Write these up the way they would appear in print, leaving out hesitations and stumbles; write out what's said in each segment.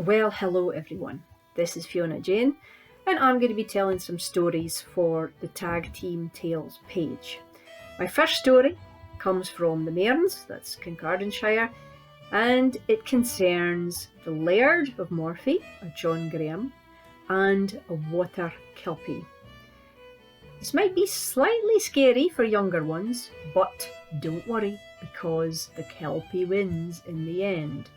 Well, hello everyone. This is Fiona Jane, and I'm going to be telling some stories for the Tag Team Tales page. My first story comes from the Mearns, that's Kincardineshire, and it concerns the Laird of Morphie, a John Graham, and a water Kelpie. This might be slightly scary for younger ones, but don't worry, because the Kelpie wins in the end.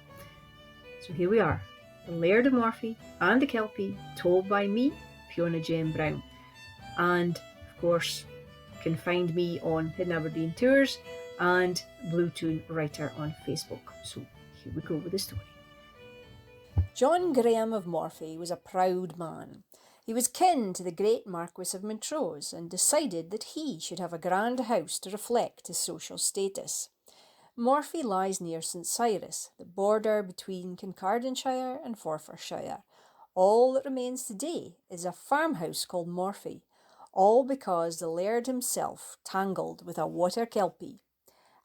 So here we are, the Laird of Morphie and the Kelpie, told by me, Fiona Jane Brown. And of course, you can find me on Hidden Aberdeen Tours and Bluetoon Writer on Facebook. So here we go with the story. John Graham of Morphie was a proud man. He was kin to the great Marquis of Montrose and decided that he should have a grand house to reflect his social status. Morphie lies near St Cyrus, the border between Kincardineshire and Forfarshire. All that remains today is a farmhouse called Morphie, all because the Laird himself tangled with a water Kelpie.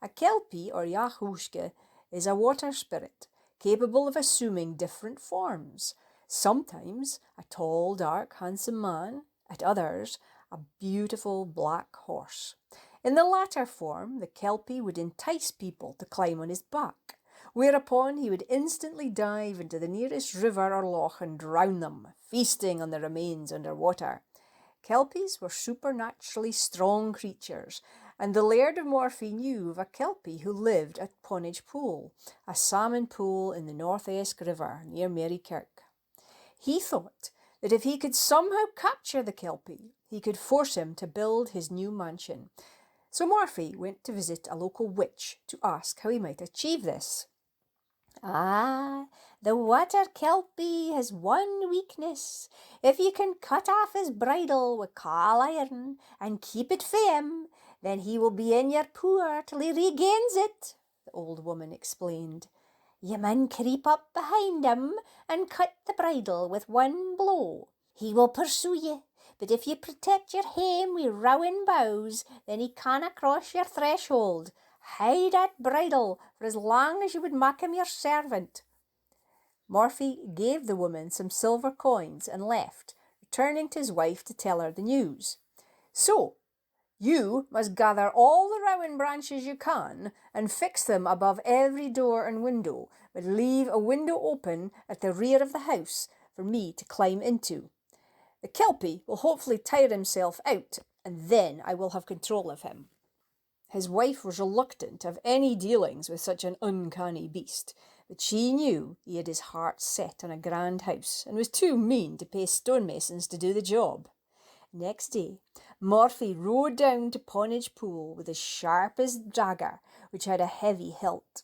A Kelpie, or Yahushka, is a water spirit, capable of assuming different forms. Sometimes a tall, dark, handsome man, at others a beautiful black horse. In the latter form, the Kelpie would entice people to climb on his back, whereupon he would instantly dive into the nearest river or loch and drown them, feasting on the remains under water. Kelpies were supernaturally strong creatures, and the Laird of Morphie knew of a Kelpie who lived at Ponage Pool, a salmon pool in the North Esk River near Marykirk. He thought that if he could somehow capture the Kelpie, he could force him to build his new mansion. So Morphie went to visit a local witch to ask how he might achieve this. "Ah, the water Kelpie has one weakness. If you can cut off his bridle with caul iron and keep it for him, then he will be in your power till he regains it," the old woman explained. "You mun creep up behind him and cut the bridle with one blow. He will pursue you, but if you protect your hame with rowan boughs, then he canna cross your threshold. Hide that bridle for as long as you would make him your servant." Morphie gave the woman some silver coins and left, returning to his wife to tell her the news. "So, you must gather all the rowan branches you can and fix them above every door and window, but leave a window open at the rear of the house for me to climb into. The Kelpie will hopefully tire himself out, and then I will have control of him." His wife was reluctant to have any dealings with such an uncanny beast, but she knew he had his heart set on a grand house and was too mean to pay stonemasons to do the job. Next day, Morphie rode down to Ponage Pool with his sharpest dagger, which had a heavy hilt.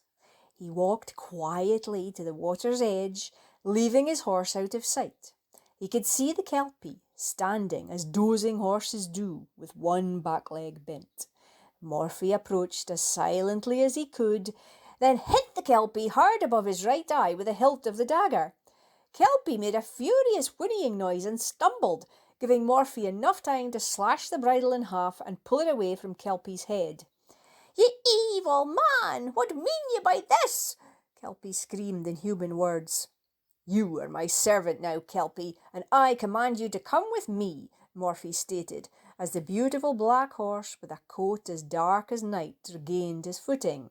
He walked quietly to the water's edge, leaving his horse out of sight. He could see the Kelpie standing as dozing horses do, with one back leg bent. Morphie approached as silently as he could, then hit the Kelpie hard above his right eye with the hilt of the dagger. Kelpie made a furious whinnying noise and stumbled, giving Morphie enough time to slash the bridle in half and pull it away from Kelpie's head. "You evil man! What mean you by this?" Kelpie screamed in human words. "You are my servant now, Kelpie, and I command you to come with me," Morphie stated, as the beautiful black horse with a coat as dark as night regained his footing.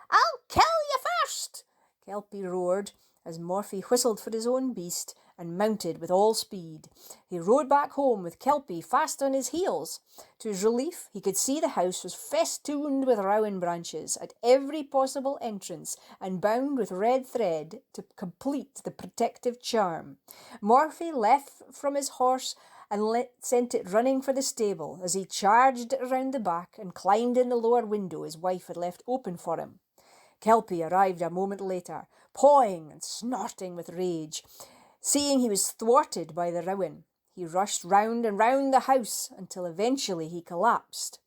"I'll kill you first!" Kelpie roared, as Morphie whistled for his own beast and mounted with all speed. He rode back home with Kelpie fast on his heels. To his relief, he could see the house was festooned with rowan branches at every possible entrance and bound with red thread to complete the protective charm. Morphie leapt from his horse and sent it running for the stable as he charged it round the back and climbed in the lower window his wife had left open for him. Kelpie arrived a moment later, pawing and snorting with rage. Seeing he was thwarted by the rowan, he rushed round and round the house until eventually he collapsed.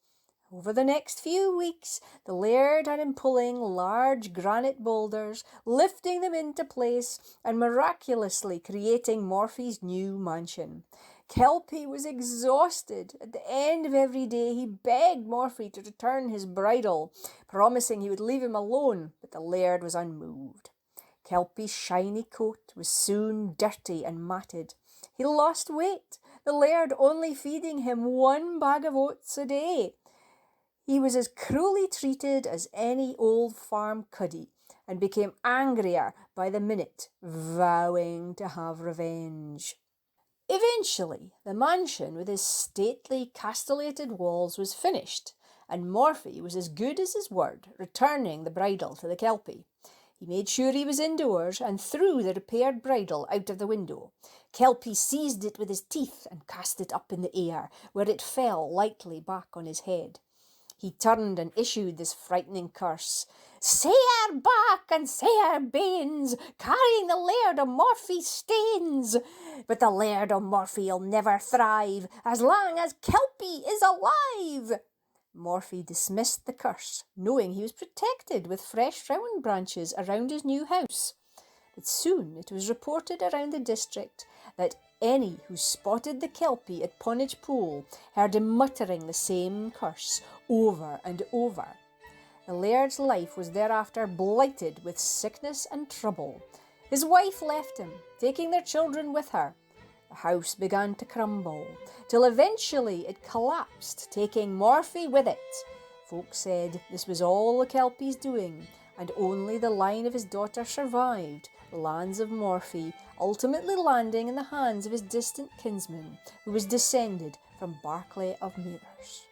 Over the next few weeks, the Laird had him pulling large granite boulders, lifting them into place, and miraculously creating Morphie's new mansion. Kelpie was exhausted. At the end of every day, he begged Morphie to return his bridle, promising he would leave him alone, but the Laird was unmoved. Kelpie's shiny coat was soon dirty and matted. He lost weight, the laird only feeding him 1 bag of oats a day. He was as cruelly treated as any old farm cuddy, and became angrier by the minute, vowing to have revenge. Eventually, the mansion with his stately castellated walls was finished, and Morphie was as good as his word, returning the bridle to the Kelpie. He made sure he was indoors and threw the repaired bridle out of the window. Kelpie seized it with his teeth and cast it up in the air, where it fell lightly back on his head. He turned and issued this frightening curse. "Say her back and say her banes, carrying the Laird o' Morphie's stains. But the Laird o' Morphie'll never thrive as long as Kelpie is alive." Morphie dismissed the curse, knowing he was protected with fresh rowan branches around his new house. But soon it was reported around the district that any who spotted the Kelpie at Ponage Pool heard him muttering the same curse over and over. The Laird's life was thereafter blighted with sickness and trouble. His wife left him, taking their children with her. The house began to crumble, till eventually it collapsed, taking Morphie with it. Folk said this was all the Kelpie's doing, and only the line of his daughter survived, the lands of Morphie, ultimately landing in the hands of his distant kinsman, who was descended from Barclay of Mearns.